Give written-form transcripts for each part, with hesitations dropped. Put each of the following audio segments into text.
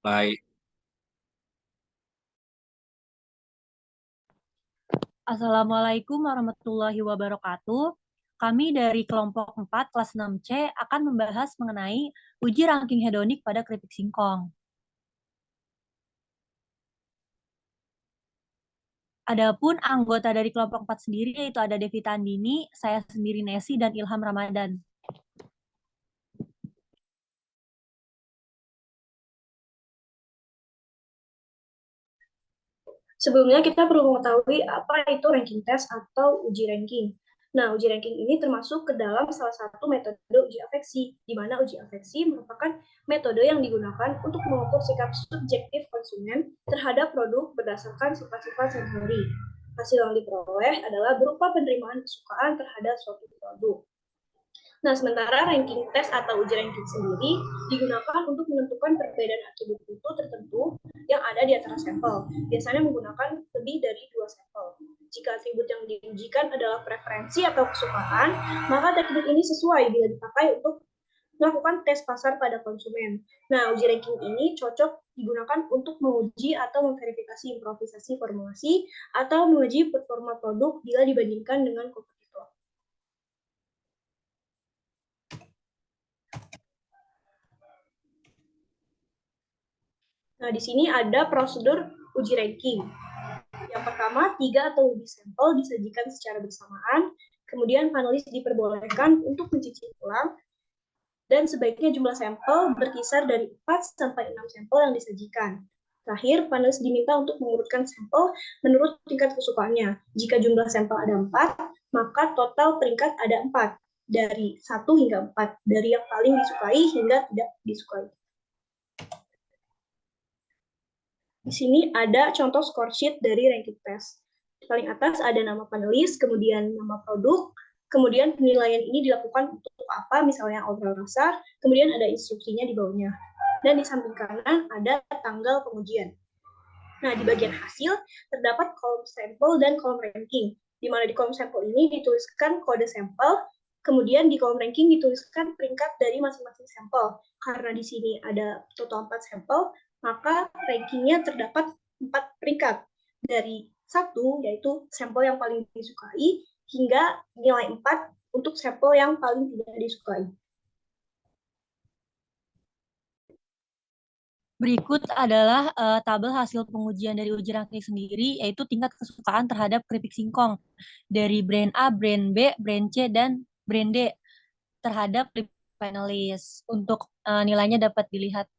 Baik. Assalamualaikum warahmatullahi wabarakatuh. Kami dari kelompok 4 kelas 6C akan membahas mengenai uji ranking hedonik pada keripik singkong. Adapun anggota dari kelompok 4 sendiri yaitu ada Devita Andini, saya sendiri Nesi, dan Ilham Ramadan. Sebelumnya kita perlu mengetahui apa itu ranking test atau uji ranking. Nah, uji ranking ini termasuk ke dalam salah satu metode uji afeksi, di mana uji afeksi merupakan metode yang digunakan untuk mengukur sikap subjektif konsumen terhadap produk berdasarkan sifat-sifat sensori. Hasil yang diperoleh adalah berupa penerimaan kesukaan terhadap suatu produk. Nah, sementara ranking test atau uji ranking sendiri digunakan untuk menentukan perbedaan atribut mutu tertentu yang ada di antara sampel. Biasanya menggunakan lebih dari 2 sampel. Jika atribut yang diujikan adalah preferensi atau kesukaan, maka teknik ini sesuai bila dipakai untuk melakukan tes pasar pada konsumen. Nah, uji ranking ini cocok digunakan untuk menguji atau memverifikasi improvisasi formulasi atau menguji performa produk bila dibandingkan dengan kompetitor. Nah, di sini ada prosedur uji ranking. Yang pertama, 3 atau lebih sampel disajikan secara bersamaan, kemudian panelis diperbolehkan untuk mencicip ulang, dan sebaiknya jumlah sampel berkisar dari 4 sampai 6 sampel yang disajikan. Terakhir, panelis diminta untuk mengurutkan sampel menurut tingkat kesukaannya. Jika jumlah sampel ada 4, maka total peringkat ada 4, dari 1 hingga 4, dari yang paling disukai hingga tidak disukai. Di sini ada contoh score sheet dari ranking test. Di paling atas ada nama panelis, kemudian nama produk, kemudian penilaian ini dilakukan untuk apa, misalnya overall rasa, kemudian ada instruksinya di bawahnya. Dan di samping kanan ada tanggal pengujian. Nah, di bagian hasil terdapat kolom sampel dan kolom ranking, di mana di kolom sampel ini dituliskan kode sampel, kemudian di kolom ranking dituliskan peringkat dari masing-masing sampel. Karena di sini ada total 4 sampel, maka rankingnya terdapat 4 peringkat. Dari 1, yaitu sampel yang paling disukai, hingga nilai 4 untuk sampel yang paling tidak disukai. Berikut adalah tabel hasil pengujian dari uji ranking sendiri, yaitu tingkat kesukaan terhadap keripik singkong dari brand A, brand B, brand C, dan brand D terhadap panelis. Untuk nilainya dapat dilihat.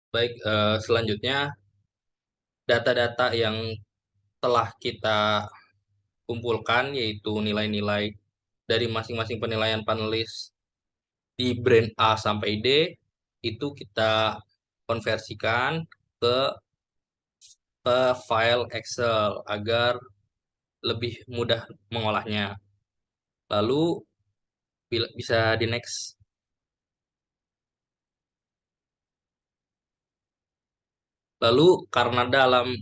Baik, selanjutnya data-data yang telah kita kumpulkan yaitu nilai-nilai dari masing-masing penilaian panelis di brand A sampai D itu kita konversikan ke file Excel agar lebih mudah mengolahnya. Lalu bisa di next. Lalu karena dalam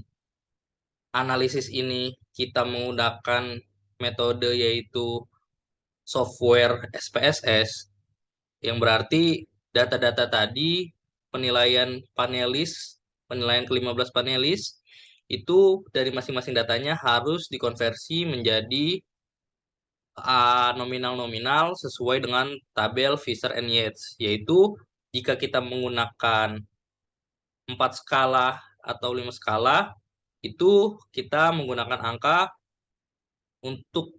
analisis ini kita menggunakan metode yaitu software SPSS, yang berarti data-data tadi penilaian panelis, penilaian ke-15 panelis, itu dari masing-masing datanya harus dikonversi menjadi nominal-nominal sesuai dengan tabel Fisher and Yates, yaitu jika kita menggunakan 4 skala atau 5 skala, itu kita menggunakan angka untuk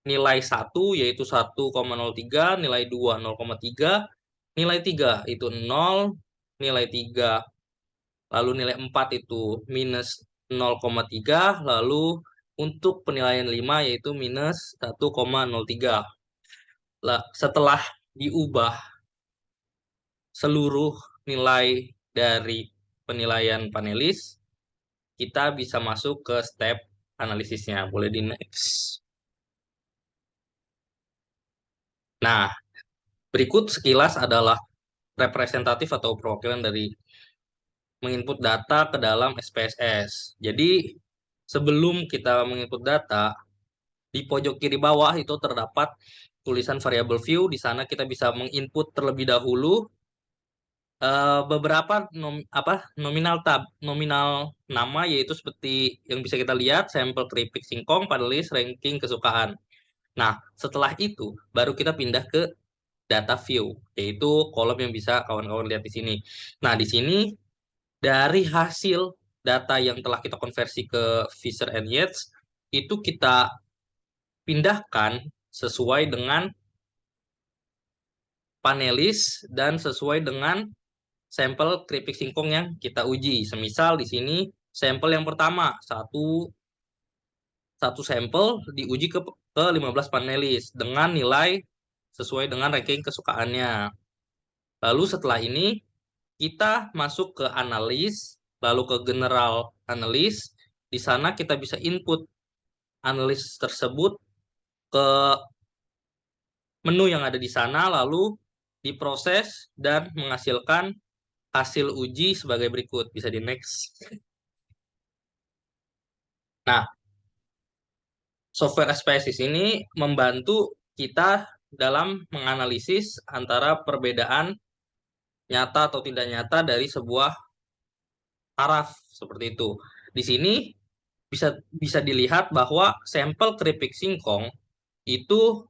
nilai 1 yaitu 1,03, nilai 2 0,3, nilai 3 itu 0, nilai 3, lalu nilai 4 itu minus 0,3, lalu untuk penilaian 5 yaitu minus 1,03. Setelah diubah seluruh nilai dari penilaian panelis, kita bisa masuk ke step analisisnya. Boleh di next. Nah, berikut sekilas adalah representatif atau perwakilan dari menginput data ke dalam SPSS. Jadi sebelum kita menginput data, di pojok kiri bawah itu terdapat tulisan variable view. Di sana kita bisa menginput terlebih dahulu beberapa nominal nama, yaitu seperti yang bisa kita lihat sampel keripik singkong, panelis, ranking kesukaan. Nah, setelah itu baru kita pindah ke data view, yaitu kolom yang bisa kawan-kawan lihat di sini. Nah, di sini dari hasil data yang telah kita konversi ke Fisher and Yates itu kita pindahkan sesuai dengan panelis dan sesuai dengan sampel keripik singkong yang kita uji. Semisal di sini sampel yang pertama, satu sampel diuji ke 15 panelis dengan nilai sesuai dengan ranking kesukaannya. Lalu setelah ini kita masuk ke analis, lalu ke general analis. Di sana kita bisa input analis tersebut ke menu yang ada di sana, lalu diproses dan menghasilkan hasil uji sebagai berikut. Bisa di next. Nah, software SPSS ini membantu kita dalam menganalisis antara perbedaan nyata atau tidak nyata dari sebuah taraf seperti itu. Di sini bisa bisa dilihat bahwa sampel keripik singkong itu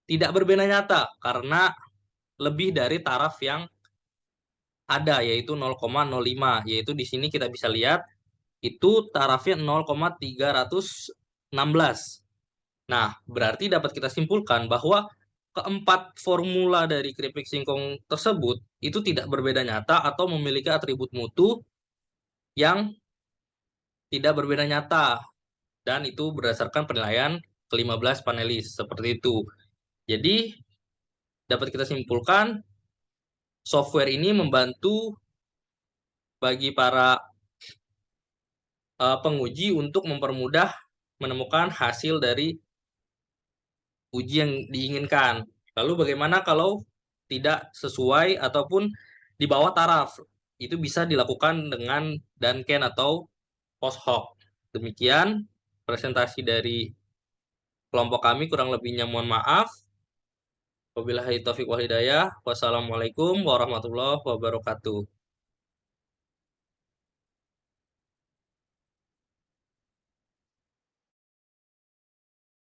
tidak berbeda nyata karena lebih dari taraf yang ada, yaitu 0,05, yaitu di sini kita bisa lihat itu tarafnya 0,316. Nah, berarti dapat kita simpulkan bahwa keempat formula dari keripik singkong tersebut itu tidak berbeda nyata atau memiliki atribut mutu yang tidak berbeda nyata, dan itu berdasarkan penilaian ke-15 panelis seperti itu. Jadi dapat kita simpulkan software ini membantu bagi para penguji untuk mempermudah menemukan hasil dari uji yang diinginkan. Lalu bagaimana kalau tidak sesuai ataupun di bawah taraf? Itu bisa dilakukan dengan Duncan atau post hoc. Demikian presentasi dari kelompok kami, kurang lebihnya mohon maaf. Wabillahi taufiq wal hidayah. Wassalamualaikum warahmatullahi wabarakatuh.